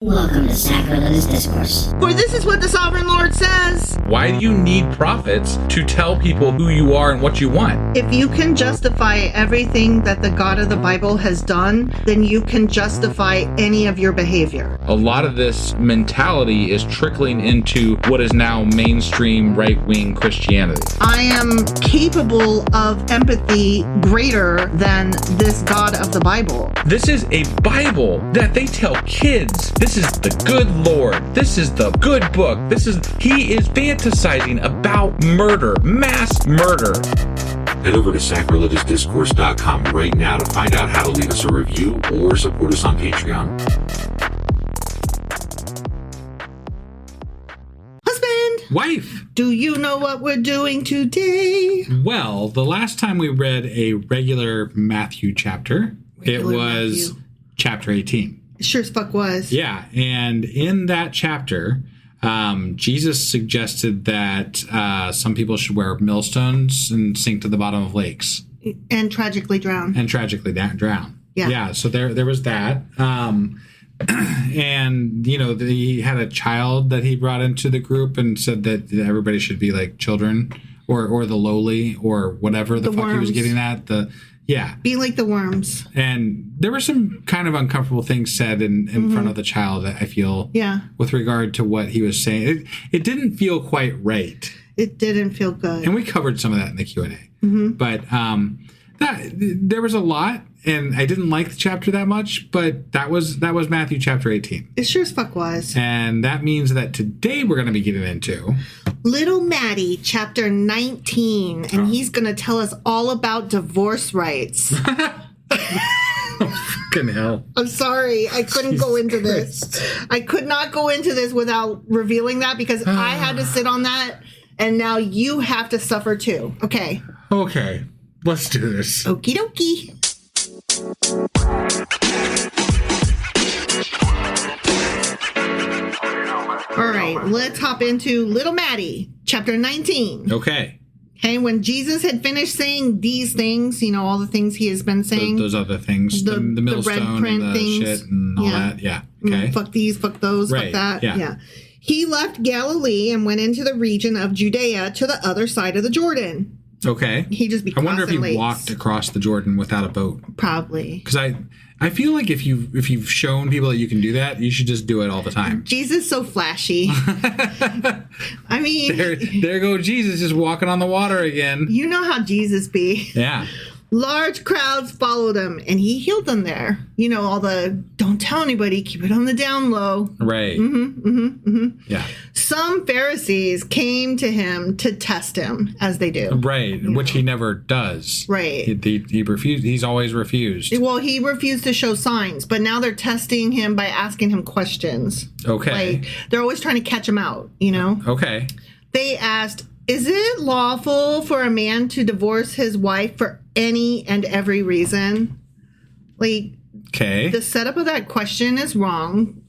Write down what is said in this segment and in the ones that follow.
Welcome to Sacrilegious Discourse. For this is what the Sovereign Lord says. Why do you need prophets to tell people who you are and what you want? If you can justify everything that the God of the Bible has done, then you can justify any of your behavior. A lot of this mentality is trickling into what is now mainstream right-wing Christianity. I am capable of empathy greater than this God of the Bible. This is a Bible that they tell kids. This is the good Lord. This is the good book. He is fantasizing about murder, mass murder. Head over to sacrilegiousdiscourse.com right now to find out how to leave us a review or support us on Patreon. Husband! Wife! Do you know what we're doing today? Well, the last time we read a regular Matthew chapter, it was chapter 18. It sure as fuck was. Yeah, and in that chapter, Jesus suggested that some people should wear millstones and sink to the bottom of lakes. And tragically drown. Drown. Yeah. Yeah, so there was that. And, you know, he had a child that he brought into the group and said that everybody should be like children or the lowly or whatever the fuck worms. he was getting at. Yeah. Be like the worms. And there were some kind of uncomfortable things said in front of the child, I feel. Yeah. With regard to what he was saying. It didn't feel quite right. It didn't feel good. And we covered some of that in the Q&A. But there was a lot, and I didn't like the chapter that much, but that was Matthew chapter 18. It sure as fuck was. And that means that today we're going to be getting into Little Maddie, chapter 19, and he's going to tell us all about divorce rights. fucking hell. I'm sorry. I couldn't go into this. I could not go into this without revealing that because I had to sit on that, and now you have to suffer too. Okay. Okay. Let's do this. Okie dokie. All right, let's hop into Little Maddie, chapter 19. Okay. Okay, when Jesus had finished saying these things, you know, all the things he has been saying. Those other things. The millstone red and the things. shit and all that. Yeah. Okay. Fuck these, fuck those, Right. fuck that. Yeah. He left Galilee and went into the region of Judea to the other side of the Jordan. Okay. He just be I wonder if he crossing lakes. walked across the Jordan without a boat. Probably. Because I feel like if you've shown people that you can do that, you should just do it all the time. Jesus so flashy. I mean, there go Jesus just walking on the water again. You know how Jesus be. Yeah. Large crowds followed him, and he healed them there. You know, all the don't tell anybody, keep it on the down low. Right. Yeah. Some Pharisees came to him to test him, as they do. Right, which he never does. Right. He refused. He's always refused. Well, he refused to show signs, but now they're testing him by asking him questions. Okay. Like, they're always trying to catch him out, you know? Okay. They asked, is it lawful for a man to divorce his wife for any and every reason? Like, okay. The setup of that question is wrong.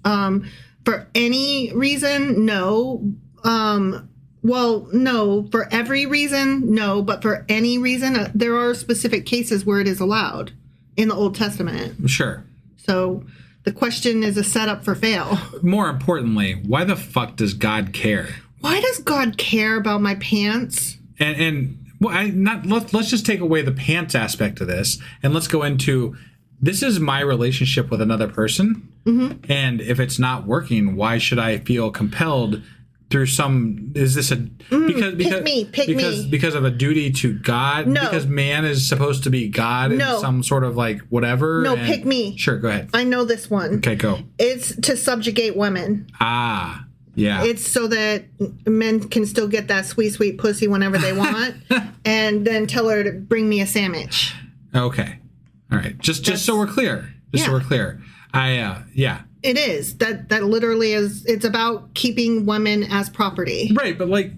For any reason, no. Well, no. For every reason, no. But for any reason, there are specific cases where it is allowed in the Old Testament. Sure. So the question is a setup for fail. More importantly, why the fuck does God care? Why does God care about my pants? Let's just take away the pants aspect of this, and let's go into this is my relationship with another person, and if it's not working, why should I feel compelled through some? Is this because of a duty to God? No, because man is supposed to be God in some sort of like whatever. No, pick me. Sure, go ahead. I know this one. Okay, go. It's to subjugate women. Ah. Yeah. It's so that men can still get that sweet, sweet pussy whenever they want and then tell her to bring me a sandwich. Okay. All right. Just so we're clear. So we're clear. Yeah. It is. That literally is. It's about keeping women as property. Right. But like,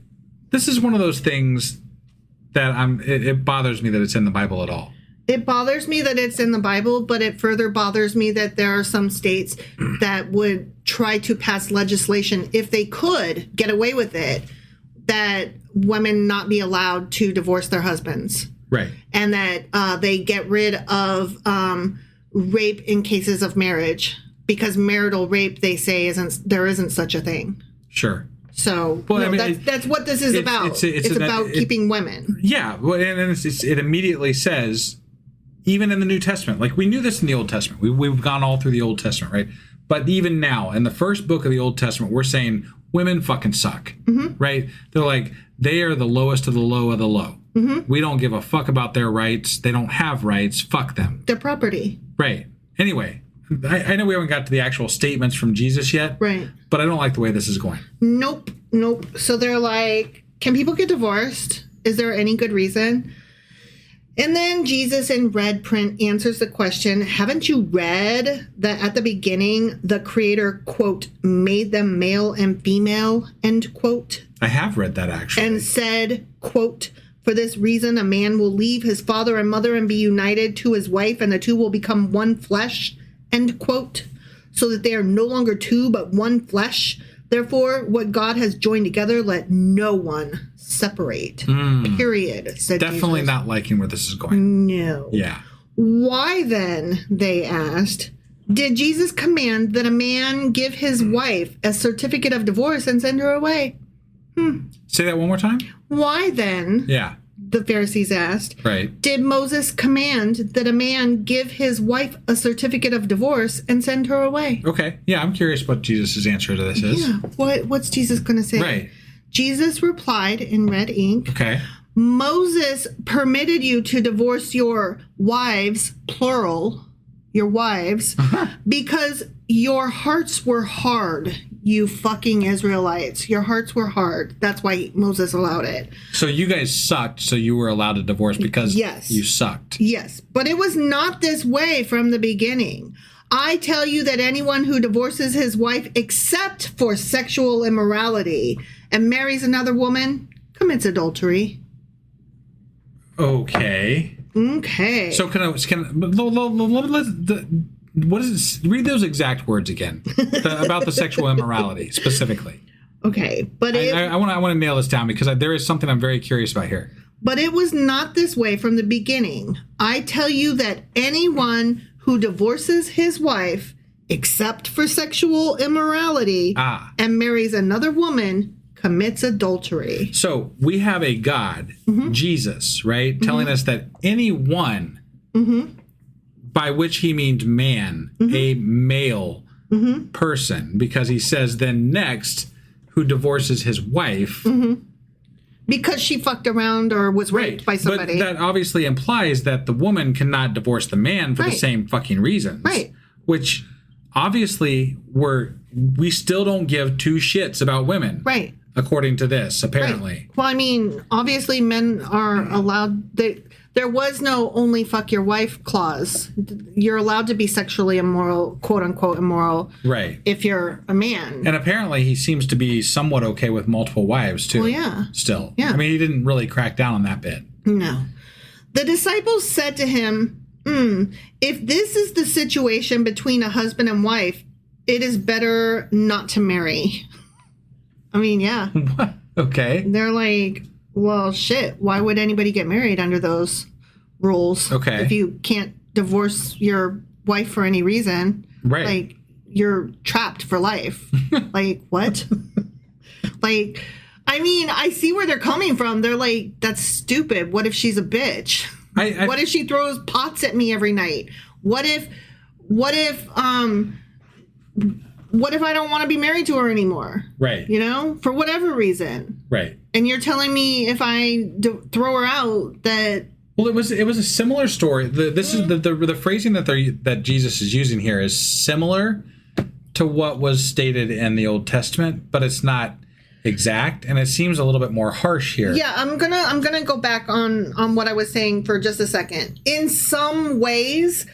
this is one of those things that it bothers me that it's in the Bible at all. It bothers me that it's in the Bible, but it further bothers me that there are some states that would try to pass legislation, if they could get away with it, that women not be allowed to divorce their husbands. Right. And that they get rid of rape in cases of marriage. because marital rape, they say, there isn't such a thing. Sure. So Well, I mean, that's what this is about. It's about keeping women. Yeah, well, and it immediately says, even in the New Testament, like we knew this in the Old Testament. We've gone all through the Old Testament, right? But even now, in the first book of the Old Testament, we're saying women fucking suck, right? They're like, they are the lowest of the low of the low. We don't give a fuck about their rights. They don't have rights. Fuck them. Their property. Right. Anyway, I know we haven't got to the actual statements from Jesus yet. Right. But I don't like the way this is going. Nope. So they're like, can people get divorced? Is there any good reason? And then Jesus in red print answers the question, haven't you read that at the beginning, the Creator, quote, made them male and female, end quote? I have read that, actually. And said, quote, for this reason, a man will leave his father and mother and be united to his wife, and the two will become one flesh, end quote, so that they are no longer two, but one flesh. Therefore, what God has joined together, let no one separate. Period, said Definitely Jesus. not liking where this is going. No. Yeah. Why then, they asked, did Jesus command that a man give his wife a certificate of divorce and send her away? Say that one more time? Why then, Yeah. the Pharisees asked, Right. did Moses command that a man give his wife a certificate of divorce and send her away? Okay. Yeah, I'm curious what Jesus' answer to this is. Yeah. What's Jesus going to say? Right. Jesus replied in red ink, Okay. Moses permitted you to divorce your wives, plural, your wives, because your hearts were hard, you fucking Israelites. Your hearts were hard. That's why Moses allowed it. So you guys sucked, so you were allowed to divorce because you sucked. Yes, but it was not this way from the beginning. I tell you that anyone who divorces his wife except for sexual immorality and marries another woman commits adultery. Okay. Okay. So what is it? Read those exact words again about the sexual immorality specifically. Okay, but I want to nail this down because there is something I'm very curious about here. But it was not this way from the beginning. I tell you that anyone who divorces his wife, except for sexual immorality, and marries another woman, commits adultery. So we have a God, Jesus, right, telling us that anyone, by which he means man, a male person, because he says then next, who divorces his wife. Because she fucked around or was raped by somebody. But that obviously implies that the woman cannot divorce the man for the same fucking reasons. Right. Which obviously we still don't give two shits about women. Right. According to this, apparently. Right. Well, I mean, obviously men are allowed... There was no only fuck your wife clause. You're allowed to be sexually immoral, quote unquote immoral, right? If you're a man. And apparently he seems to be somewhat okay with multiple wives too. Well, yeah. Still. Yeah. I mean, he didn't really crack down on that bit. No. The disciples said to him, if this is the situation between a husband and wife, it is better not to marry. I mean, yeah. What? Okay. They're like... Well, shit, why would anybody get married under those rules? Okay. If you can't divorce your wife for any reason. Right. Like, you're trapped for life. Like, what? Like, I mean, I see where they're coming from. They're like, that's stupid. What if she's a bitch? What if she throws pots at me every night? What if I don't want to be married to her anymore? Right. You know, for whatever reason. Right. And you're telling me if I throw her out that... Well, it was a similar story. This is the phrasing that Jesus is using here is similar to what was stated in the Old Testament, but it's not exact, and it seems a little bit more harsh here. Yeah, I'm gonna go back on what I was saying for just a second. In some ways,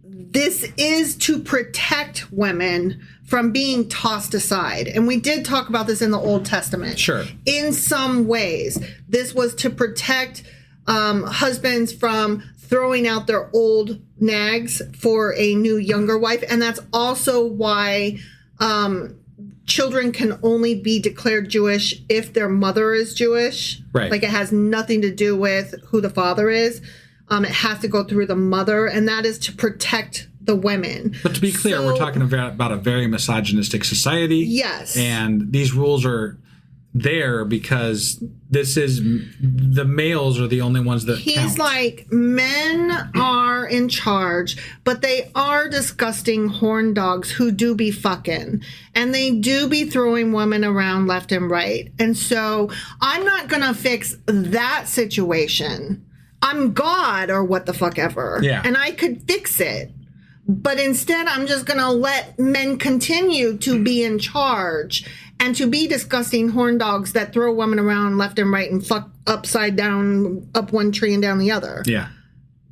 this is to protect women from being tossed aside. And we did talk about this in the Old Testament. Sure. In some ways, this was to protect husbands from throwing out their old nags for a new, younger wife. And that's also why children can only be declared Jewish if their mother is Jewish. Right. Like, it has nothing to do with who the father is. It has to go through the mother, and that is to protect the women. But to be clear, we're talking about a very misogynistic society. Yes. And these rules are there because the males are the only ones that He's count. like, men are in charge, but they are disgusting horn dogs who do be fucking. And they do be throwing women around left and right. And so I'm not going to fix that situation. I'm God or what the fuck ever. Yeah. And I could fix it. But instead, I'm just going to let men continue to be in charge and to be disgusting horn dogs that throw women around left and right and fuck upside down, up one tree and down the other. Yeah.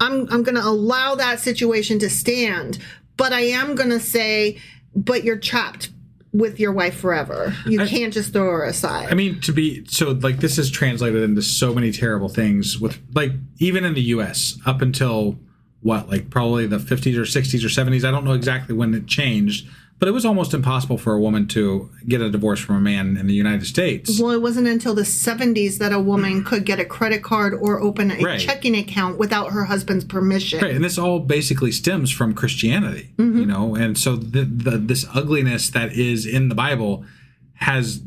I'm going to allow that situation to stand. But I am going to say, but you're trapped with your wife forever. You can't just throw her aside. I mean, this is translated into so many terrible things with, like, even in the U.S. up until probably the 50s or 60s or 70s. I don't know exactly when it changed, but it was almost impossible for a woman to get a divorce from a man in the United States. Well, it wasn't until the 70s that a woman could get a credit card or open a checking account without her husband's permission. Right, and this all basically stems from Christianity, you know, and so this ugliness that is in the Bible has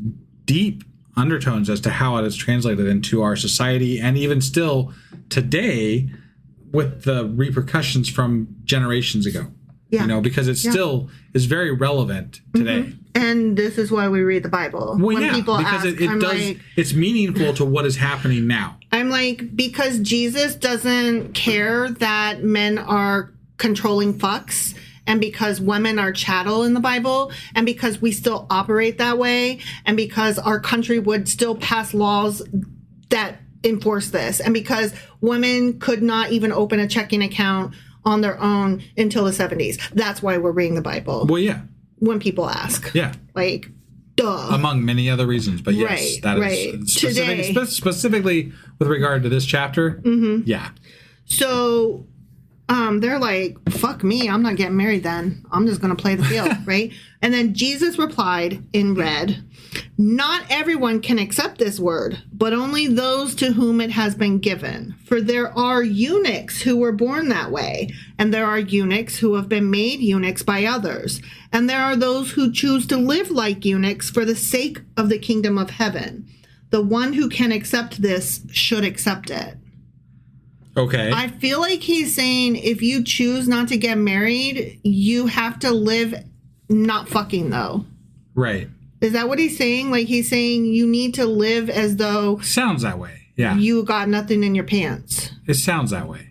deep undertones as to how it is translated into our society, and even still today with the repercussions from generations ago. Yeah. You know, because it still is very relevant today. And this is why we read the Bible. Well, when people because ask, it's meaningful to what is happening now. I'm like, because Jesus doesn't care that men are controlling fucks, and because women are chattel in the Bible, and because we still operate that way, and because our country would still pass laws that enforce this, and because women could not even open a checking account on their own until the 70s. That's why we're reading the Bible. Well, yeah. When people ask. Yeah. Like, duh. Among many other reasons, but yes, that is specifically with regard to this chapter. Yeah. So they're like, fuck me, I'm not getting married then. I'm just going to play the field, right? And then Jesus replied in red, "Not everyone can accept this word, but only those to whom it has been given. For there are eunuchs who were born that way, and there are eunuchs who have been made eunuchs by others, and there are those who choose to live like eunuchs for the sake of the kingdom of heaven. The one who can accept this should accept it." Okay. I feel like he's saying if you choose not to get married, you have to live not fucking though. Right. Is that what he's saying? Like he's saying you need to live as though sounds that way. Yeah. You got nothing in your pants. It sounds that way.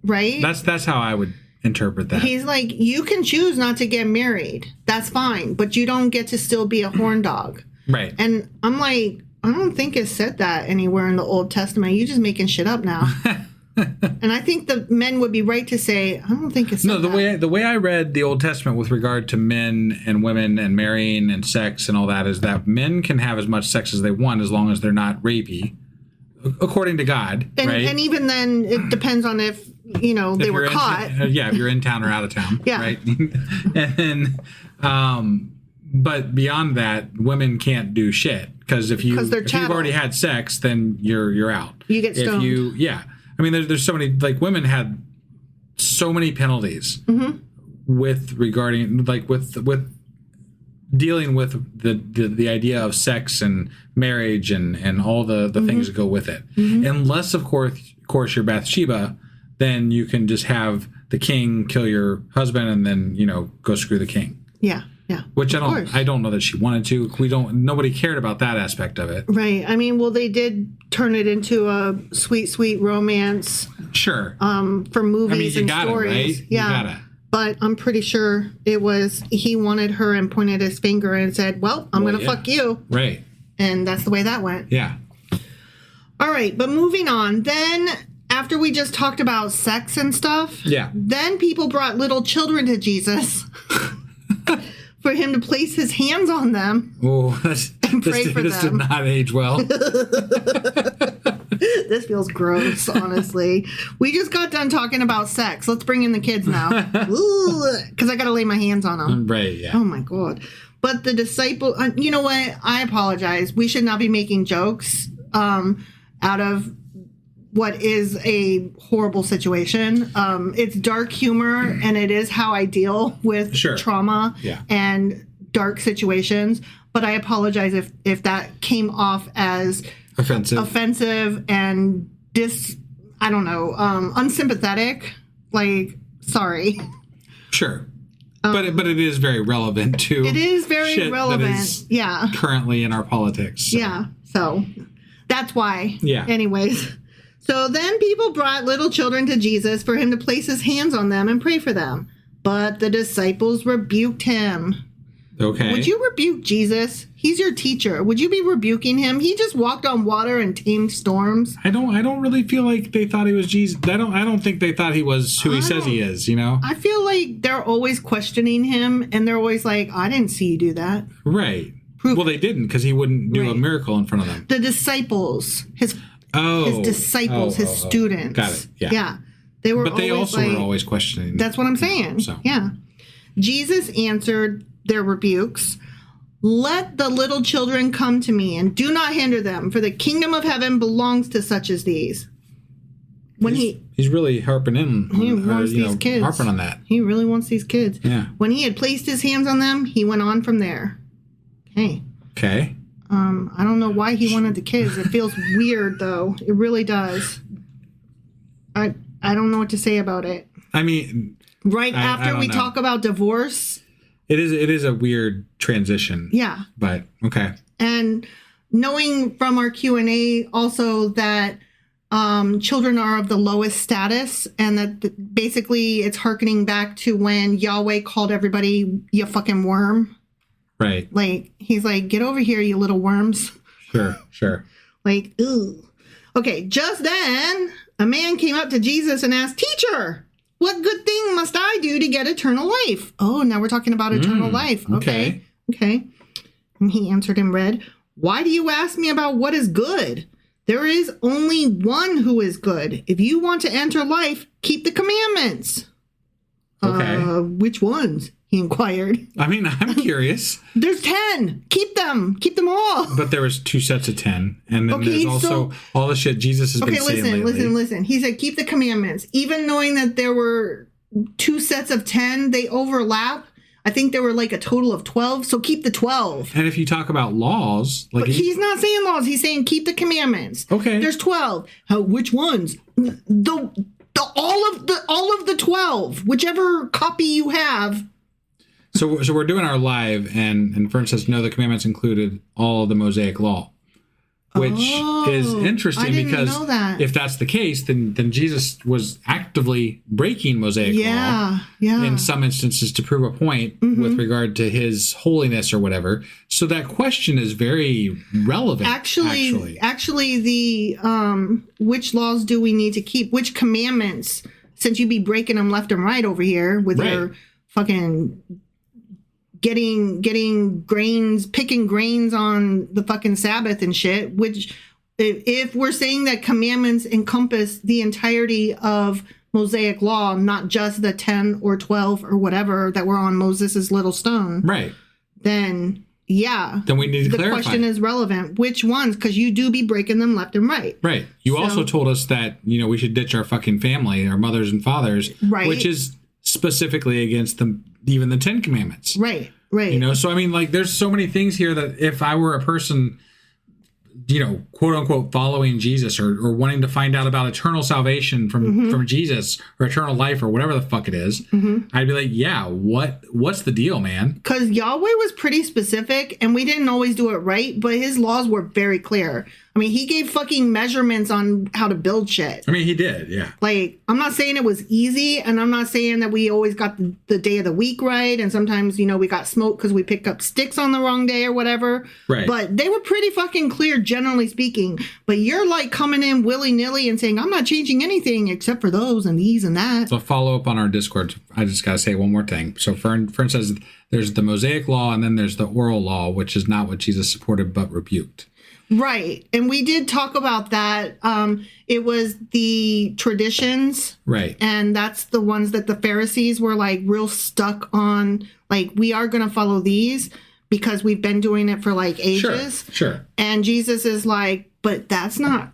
Right? That's how I would interpret that. He's like, you can choose not to get married. That's fine, but you don't get to still be a horn dog. Right. And I'm like, I don't think it said that anywhere in the Old Testament. You're just making shit up now. And I think the men would be right to say, I don't think it's the way I read the Old Testament with regard to men and women and marrying and sex and all that is that men can have as much sex as they want as long as they're not rapey, according to God. And, right? And even then, it depends on if they were caught. If you're in town or out of town. Yeah. Right. And then, but beyond that, women can't do shit because if you've already had sex, then you're out. You get stoned. I mean, there's so many, like, women had so many penalties with regarding, like, with dealing with the idea of sex and marriage and all the things that go with it. Unless, of course, you're Bathsheba, then you can just have the king kill your husband and then, go screw the king. Yeah. Yeah. Which I don't know that she wanted to. Nobody cared about that aspect of it. Right. I mean, well, they did turn it into a sweet, sweet romance. Sure. For movies and stories. Right? Yeah. But I'm pretty sure it was he wanted her and pointed his finger and said, "Well, I'm going to fuck you." Right. And that's the way that went. Yeah. All right, but moving on. Then after we just talked about sex and stuff, then people brought little children to Jesus. For him to place his hands on them and pray for them. This did not age well. This feels gross, honestly. We just got done talking about sex. Let's bring in the kids now. Because I got to lay my hands on them. Right, yeah. Oh, my God. But the disciple, you know what? I apologize. We should not be making jokes out of what is a horrible situation. It's dark humor, and it is how I deal with trauma and dark situations. But I apologize if that came off as offensive and unsympathetic. Like, sorry. Sure. But it is very relevant to. It is very shit relevant. That is yeah. Currently in our politics. So. Yeah. So that's why. Yeah. Anyways. So then people brought little children to Jesus for him to place his hands on them and pray for them. But the disciples rebuked him. Okay. Would you rebuke Jesus? He's your teacher. Would you be rebuking him? He just walked on water and tamed storms. I don't really feel like they thought he was Jesus. I don't think they thought he was who he says he is, you know? I feel like they're always questioning him, and they're always like, I didn't see you do that. Right. Proof. Well, they didn't, because he wouldn't do a miracle in front of them. The disciples, his disciples, his students. Got it. Yeah. Yeah. They were But they always also were always questioning. That's what I'm saying. So. Yeah. Jesus answered their rebukes. Let the little children come to me, and do not hinder them, for the kingdom of heaven belongs to such as these. When he's really harping in. He wants these kids. Harping on that. He really wants these kids. Yeah. When he had placed his hands on them, he went on from there. Okay. Okay. I don't know why he wanted the kids. It feels weird, though. It really does. I don't know what to say about it. I mean, after we talk about divorce. It is a weird transition. Yeah. But okay. And knowing from our Q&A also that children are of the lowest status, and that basically it's hearkening back to when Yahweh called everybody you fucking worm. Right. Like, he's like, get over here, you little worms. Sure. Like, ooh. Okay, just then, a man came up to Jesus and asked, Teacher, what good thing must I do to get eternal life? Oh, now we're talking about eternal life. Okay. And he answered in red, Why do you ask me about what is good? There is only one who is good. If you want to enter life, keep the commandments. Okay. Which ones? He inquired. I mean, I'm curious. There's 10. Keep them. Keep them all. But there was 2 sets of 10. And then there's also all the shit Jesus has been saying lately. Listen. He said, keep the commandments. Even knowing that there were 2 sets of 10, they overlap. I think there were like a total of 12. So keep the 12. And if you talk about laws, like but he's not saying laws. He's saying keep the commandments. Okay. There's 12. Which ones? All of the 12. Whichever copy you have. So we're doing our live, and Fern says, no, the commandments included all of the Mosaic law, which is interesting because if that's the case, then Jesus was actively breaking Mosaic law in some instances to prove a point with regard to his holiness or whatever. So that question is very relevant. Actually, the which laws do we need to keep? Which commandments? Since you be breaking them left and right over here with your fucking getting grains, picking grains on the fucking Sabbath and shit, which if we're saying that commandments encompass the entirety of Mosaic law, not just the 10 or 12 or whatever that were on Moses's little stone. Right. Then we need to clarify. The question is relevant. Which ones? Because you do be breaking them left and right. Right. You also told us that, we should ditch our fucking family, our mothers and fathers, which is specifically against even the 10 Commandments. Right. So I mean, like, there's so many things here that if I were a person, quote unquote, following Jesus or wanting to find out about eternal salvation from Jesus or eternal life or whatever the fuck it is, I'd be like, what's the deal, man? Because Yahweh was pretty specific, and we didn't always do it right, but his laws were very clear. I mean, he gave fucking measurements on how to build shit. I mean, he did, yeah. Like, I'm not saying it was easy, and I'm not saying that we always got the day of the week right, and sometimes, we got smoked because we picked up sticks on the wrong day or whatever. Right. But they were pretty fucking clear, generally speaking. But you're, like, coming in willy-nilly and saying, I'm not changing anything except for those and these and that. So follow up on our Discord. I just got to say one more thing. So Fern says there's the Mosaic law, and then there's the oral law, which is not what Jesus supported but rebuked. Right. And we did talk about that. It was the traditions. Right. And that's the ones that the Pharisees were like real stuck on, like, we are going to follow these. because we've been doing it for like ages. Sure. And Jesus is like, but that's not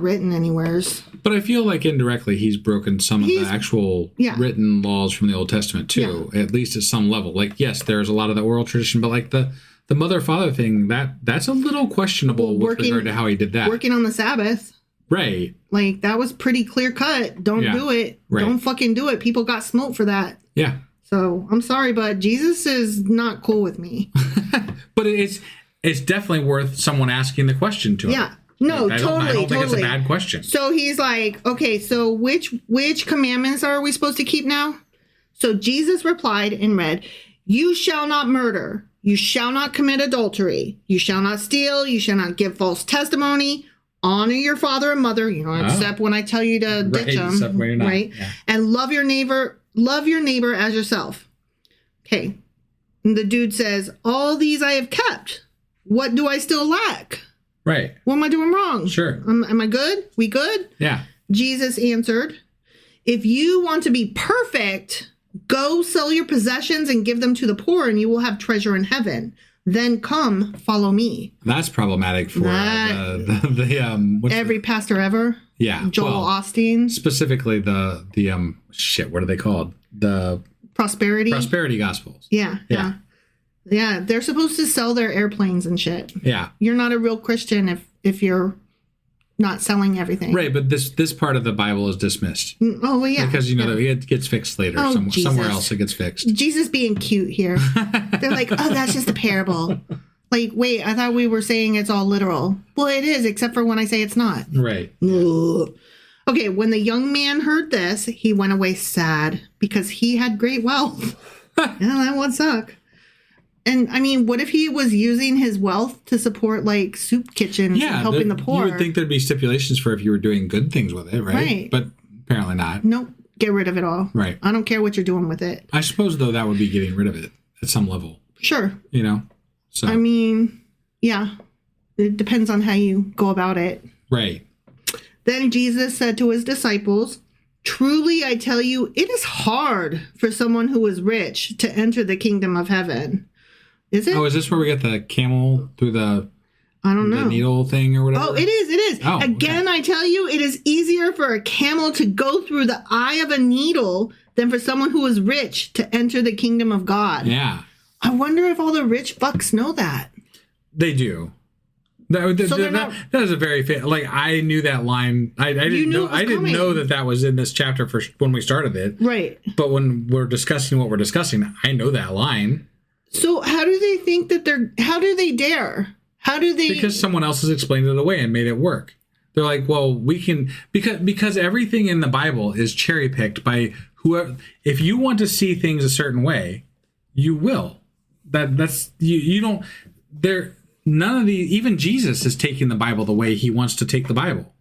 written anywhere. But I feel like indirectly he's broken some of the actual written laws from the Old Testament too, at least at some level. Like, yes, there's a lot of the oral tradition, but like the mother-father thing, that's a little questionable with regard to how he did that. Working on the Sabbath. Right. Like, that was pretty clear cut. Don't do it. Right. Don't fucking do it. People got smoked for that. Yeah. So, I'm sorry, but Jesus is not cool with me. But it's definitely worth someone asking the question to him. Yeah. No, I totally. don't think it's a bad question. So he's like, okay, so which commandments are we supposed to keep now? So Jesus replied and read, "You shall not murder. You shall not commit adultery. You shall not steal. You shall not give false testimony. Honor your father and mother," except when I tell you to ditch them. Except when you're not. Right? Yeah. And love your neighbor as yourself. Okay. And the dude says, "All these I have kept. What do I still lack? Right. What am I doing wrong? Sure. Am I good? We good?" Yeah. Jesus answered, "If you want to be perfect, go sell your possessions and give them to the poor, and you will have treasure in heaven. Then come, follow me." That's problematic for Every pastor ever. Yeah. Joel Osteen. Specifically the what are they called? The Prosperity Gospels. Yeah. They're supposed to sell their airplanes and shit. Yeah. You're not a real Christian if you're not selling everything. Right, but this part of the Bible is dismissed. Oh, well, yeah. Because it gets fixed later. Somewhere else it gets fixed. Jesus being cute here. They're like, "Oh, that's just a parable." Like, wait, I thought we were saying it's all literal. Well, it is, except for when I say it's not. Right. Ugh. Okay, when the young man heard this, he went away sad because he had great wealth. Yeah, that would suck. And I mean, what if he was using his wealth to support like soup kitchens and helping the poor? You would think there'd be stipulations for if you were doing good things with it, right? Right. But apparently not. Nope. Get rid of it all. Right. I don't care what you're doing with it. I suppose, though, that would be getting rid of it at some level. Sure. So. I mean, yeah. It depends on how you go about it. Right. Then Jesus said to his disciples, "Truly, I tell you, it is hard for someone who is rich to enter the kingdom of heaven." Is it? Oh, is this where we get the camel through the needle thing or whatever? Oh, it is. Oh, again, okay. I tell you, it is easier for a camel to go through the eye of a needle than for someone who is rich to enter the kingdom of God. Yeah. I wonder if all the rich fucks know that. They do. That is a very I knew that line. I didn't know that was in this chapter when we started it. Right. But when we're discussing what we're discussing, I know that line. So how do they think that how do they dare? How do they? Because someone else has explained it away and made it work. They're like, well, we can, because everything in the Bible is cherry picked by whoever. If you want to see things a certain way, you will. That's you don't. None of even Jesus is taking the Bible the way he wants to take the Bible,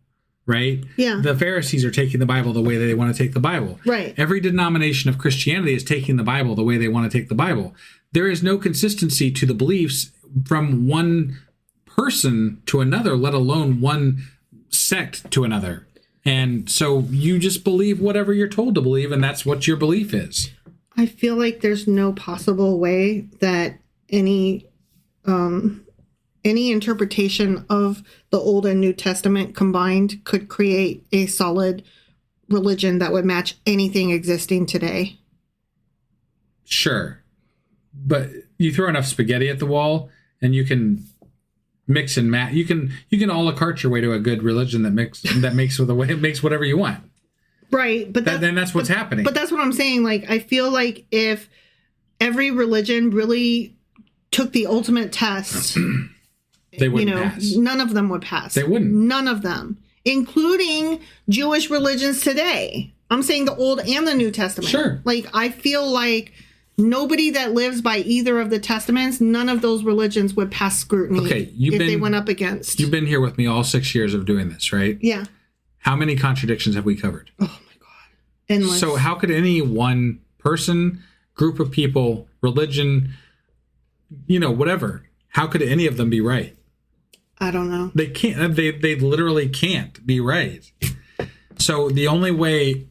right? Yeah. The Pharisees are taking the Bible the way they want to take the Bible. Right. Every denomination of Christianity is taking the Bible the way they want to take the Bible. There is no consistency to the beliefs from one person to another, let alone one sect to another. And so you just believe whatever you're told to believe, and that's what your belief is. I feel like there's no possible way that any interpretation of the Old and New Testament combined could create a solid religion that would match anything existing today. Sure. But you throw enough spaghetti at the wall and you can mix and match. You can a la carte your way to a good religion that makes whatever you want. Right. But then that's what's happening. But that's what I'm saying. Like, I feel like if every religion really took the ultimate test, they wouldn't pass. None of them would pass. They wouldn't. None of them, including Jewish religions today. I'm saying the Old and the New Testament. Sure. Like, I feel like nobody that lives by either of the testaments, none of those religions would pass scrutiny they went up against. You've been here with me all 6 years of doing this, right? Yeah. How many contradictions have we covered? Oh, my God. Endless. So how could any one person, group of people, religion, whatever, how could any of them be right? I don't know. They can't. They literally can't be right. So the only way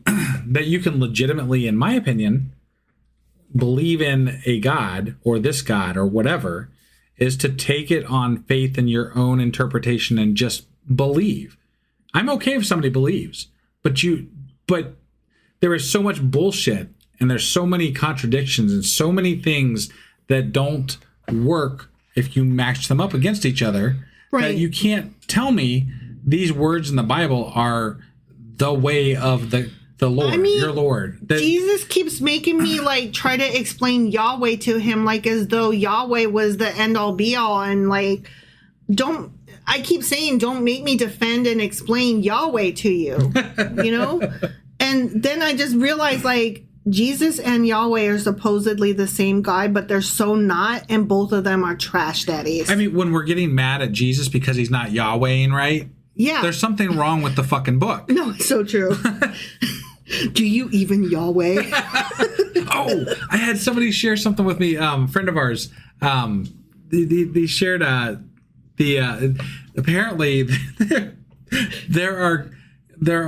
that you can legitimately, in my opinion, believe in a God or this God or whatever is to take it on faith in your own interpretation and just believe. I'm okay if somebody believes, but there is so much bullshit and there's so many contradictions and so many things that don't work if you match them up against each other, that you can't tell me these words in the Bible are the way of the Lord, your Lord. Jesus keeps making me like try to explain Yahweh to him, like as though Yahweh was the end all be all, and like I keep saying don't make me defend and explain Yahweh to you, you know? And then I just realized like Jesus and Yahweh are supposedly the same guy, but they're so not, and both of them are trash daddies. I mean, when we're getting mad at Jesus because he's not Yahwehing right, yeah, there's something wrong with the fucking book. No, it's so true. Do you even Yahweh? Oh, I had somebody share something with me, friend of ours. They shared apparently there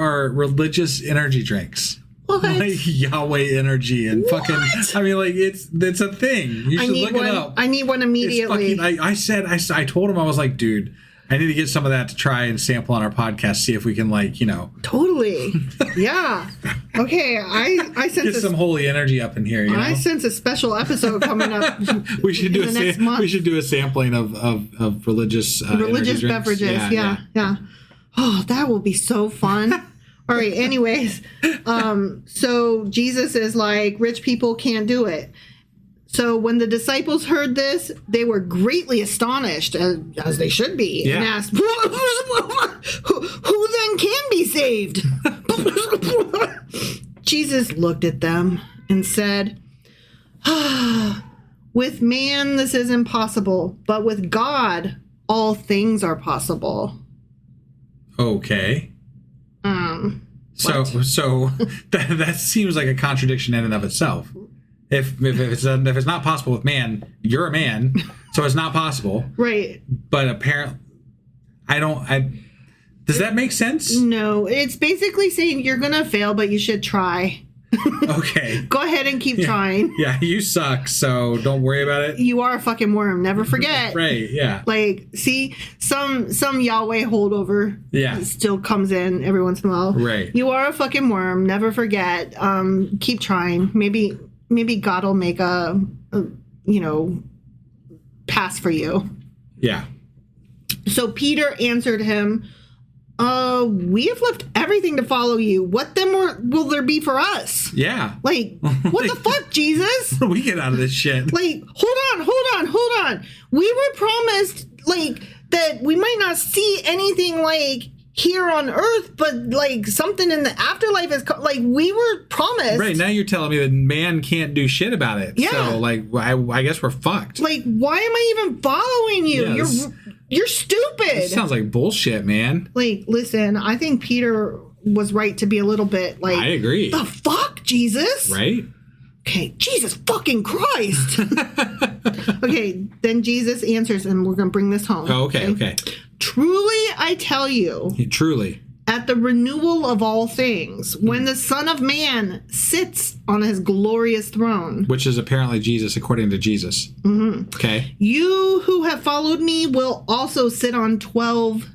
are religious energy drinks. What? Like Yahweh energy and fucking. I mean, like it's a thing. You should look it up. I need one immediately. I told him, I was like, dude, I need to get some of that to try and sample on our podcast. See if we can Totally. Yeah. Okay. I sense get some holy energy up in here. I sense a special episode coming up. We should do next month. We should do a sampling of religious beverages. Yeah. Oh, that will be so fun. All right. Anyways, so Jesus is like, rich people can't do it. So when the disciples heard this, they were greatly astonished, as they should be, and asked, who then can be saved? Jesus looked at them and said, with man this is impossible, but with God all things are possible. Okay. So that seems like a contradiction in and of itself. If it's not possible with man, you're a man, so it's not possible. Right. But apparently, does that make sense? No, it's basically saying you're gonna fail, but you should try. Okay. Go ahead and keep trying. Yeah, you suck, so don't worry about it. You are a fucking worm. Never forget. Right, yeah. Like, see, some Yahweh holdover still comes in every once in a while. Right. You are a fucking worm. Never forget. Keep trying. Maybe God will make a pass for you. Yeah. So Peter answered him, we have left everything to follow you. What then will there be for us? Yeah. Like, what the fuck, Jesus? How do we get out of this shit? Like, hold on. We were promised, like, that we might not see anything, like, here on earth, but, like, something in the afterlife is, like, we were promised. Right, now you're telling me that man can't do shit about it. Yeah. So, like, I guess we're fucked. Like, why am I even following you? Yeah, You're stupid. This sounds like bullshit, man. Like, listen, I think Peter was right to be a little bit like, I agree. The fuck, Jesus? Right? Okay, Jesus fucking Christ. Okay, then Jesus answers, and we're going to bring this home. Oh, okay. Truly, I tell you. Truly. At the renewal of all things, when the Son of Man sits on his glorious throne. Which is apparently Jesus, according to Jesus. Mm-hmm. Okay. You who have followed me will also sit on 12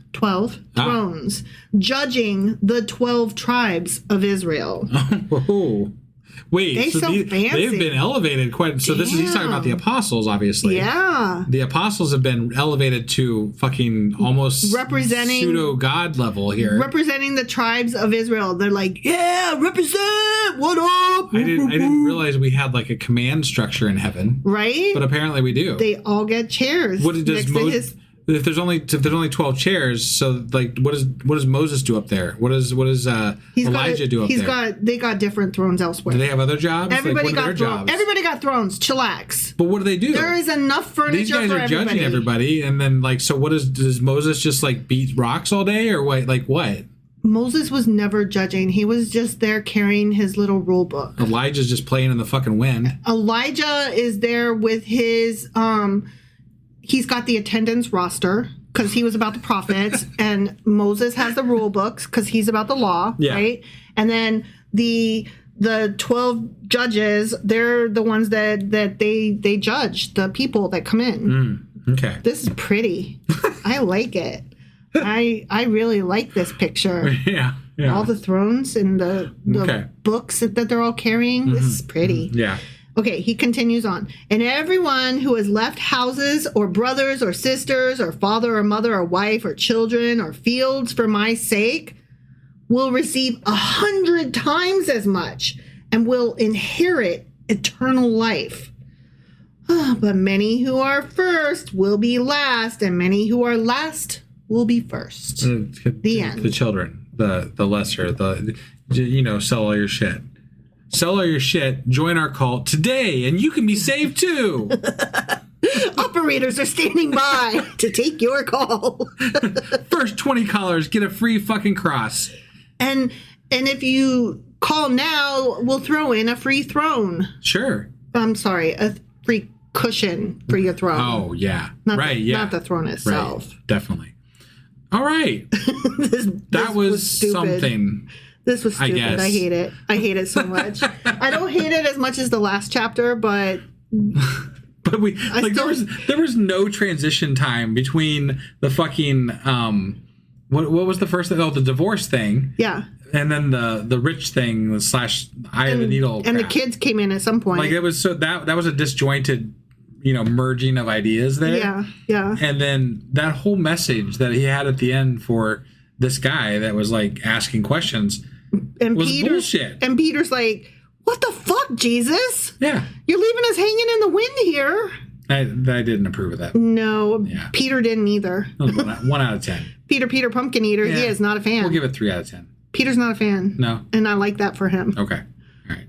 thrones, judging the 12 tribes of Israel. Oh. Wait, fancy. They've been elevated quite. So he's talking about the apostles, obviously. Yeah. The apostles have been elevated to fucking almost representing pseudo god level here, representing the tribes of Israel. They're like, yeah, represent. What up? I didn't realize we had like a command structure in heaven, right? But apparently we do. They all get chairs. What does if there's only 12 chairs, so like what does Moses do up there? What does Elijah do up there? They got different thrones elsewhere. Do they have other jobs? Everybody got thrones. Jobs? Everybody got thrones. Chillax. But what do they do? There is enough furniture. These guys for are judging everybody, and then like, so what does Moses just like beat rocks all day, or what? Like what? Moses was never judging. He was just there carrying his little rule book. Elijah's just playing in the fucking wind. Elijah is there with his he's got the attendance roster because he was about the prophets, and Moses has the rule books because he's about the law, right? And then the 12 judges, they're the ones that they judge the people that come in. Okay. This is pretty. I like it. I really like this picture. Yeah. All the thrones and the books that they're all carrying. This is pretty. Yeah. Okay, he continues on. And everyone who has left houses or brothers or sisters or father or mother or wife or children or fields for my sake will receive 100 times as much and will inherit eternal life. But many who are first will be last, and many who are last will be first. The end. The children, the lesser, sell all your shit. Sell all your shit, join our cult today, and you can be saved too. Operators are standing by to take your call. First 20 callers get a free fucking cross. And if you call now, we'll throw in a free throne. Sure. I'm sorry, a free cushion for your throne. Oh, yeah. Not Not the throne itself. Right. Definitely. All right. That was stupid. Something. This was stupid. I guess. I hate it. I hate it so much. I don't hate it as much as the last chapter, but there was no transition time between the fucking what was the first thing? Oh, the divorce thing. Yeah. And then the rich thing / eye of the needle. And crap. the kids came in at some point. Like it was that was a disjointed, merging of ideas there. Yeah. Yeah. And then that whole message that he had at the end for this guy that was like asking questions. And was Peter's bullshit. And Peter's like, "What the fuck, Jesus? Yeah, you're leaving us hanging in the wind here." I didn't approve of that. No, yeah. Peter Peter didn't either. 1 out of 10. Peter Pumpkin Eater. Yeah. He is not a fan. We'll give it 3 out of 10. Peter's not a fan. No, and I like that for him. Okay, all right.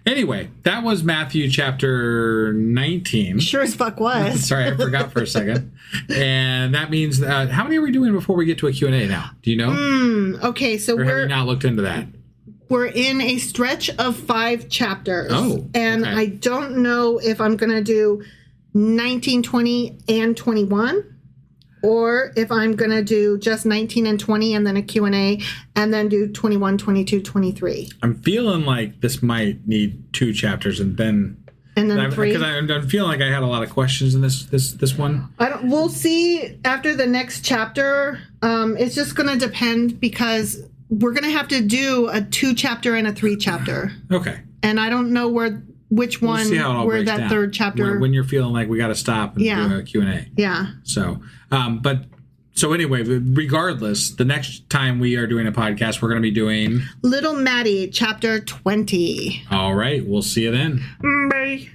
Anyway, that was Matthew chapter 19. Sure as fuck was. Sorry, I forgot for a second. And that means how many are we doing before we get to a Q&A now? Do you know? Okay, so have you not looked into that? We're in a stretch of 5 chapters. Oh, and okay. I don't know if I'm going to do 19, 20, and 21, or if I'm going to do just 19 and 20 and then a Q&A, and then do 21, 22, 23. I'm feeling like this might need 2 chapters and then 3. Because I'm feeling like I had a lot of questions in this one. We'll see after the next chapter. It's just going to depend because we're going to have to do a 2 chapter and a 3 chapter. Okay. And I don't know which one, see how it all where breaks that down. third chapter. When you're feeling like we got to stop and do a Q&A. Yeah. So, so anyway, regardless, the next time we are doing a podcast, we're going to be doing Little Maddie, chapter 20. All right. We'll see you then. Bye.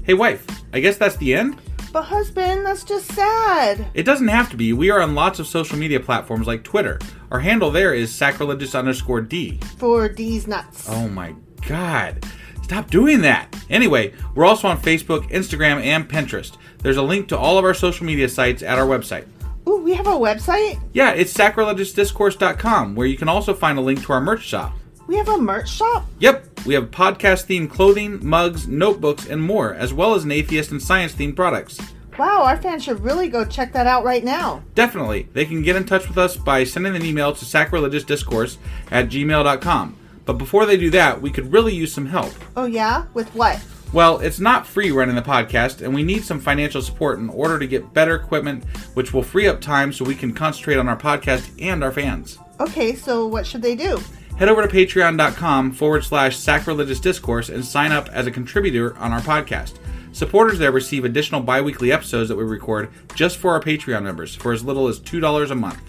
Hey, wife, I guess that's the end? But husband, that's just sad. It doesn't have to be. We are on lots of social media platforms like Twitter. Our handle there is sacrilegious_D. For D's nuts. Oh my God. Stop doing that. Anyway, we're also on Facebook, Instagram, and Pinterest. There's a link to all of our social media sites at our website. Ooh, we have a website? Yeah, it's sacrilegiousdiscourse.com, where you can also find a link to our merch shop. We have a merch shop? Yep, we have podcast-themed clothing, mugs, notebooks, and more, as well as an atheist and science-themed products. Wow, our fans should really go check that out right now. Definitely. They can get in touch with us by sending an email to sacrilegiousdiscourse@gmail.com. But before they do that, we could really use some help. Oh yeah? With what? Well, it's not free running the podcast, and we need some financial support in order to get better equipment, which will free up time so we can concentrate on our podcast and our fans. Okay, so what should they do? Head over to patreon.com/sacrilegiousdiscourse and sign up as a contributor on our podcast. Supporters there receive additional bi-weekly episodes that we record just for our Patreon members for as little as $2 a month.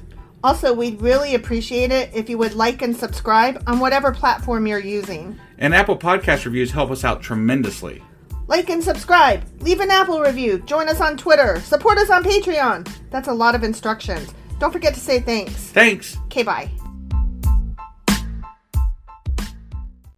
Also, we'd really appreciate it if you would like and subscribe on whatever platform you're using. And Apple Podcast reviews help us out tremendously. Like and subscribe. Leave an Apple review. Join us on Twitter. Support us on Patreon. That's a lot of instructions. Don't forget to say thanks. Thanks. Okay, bye.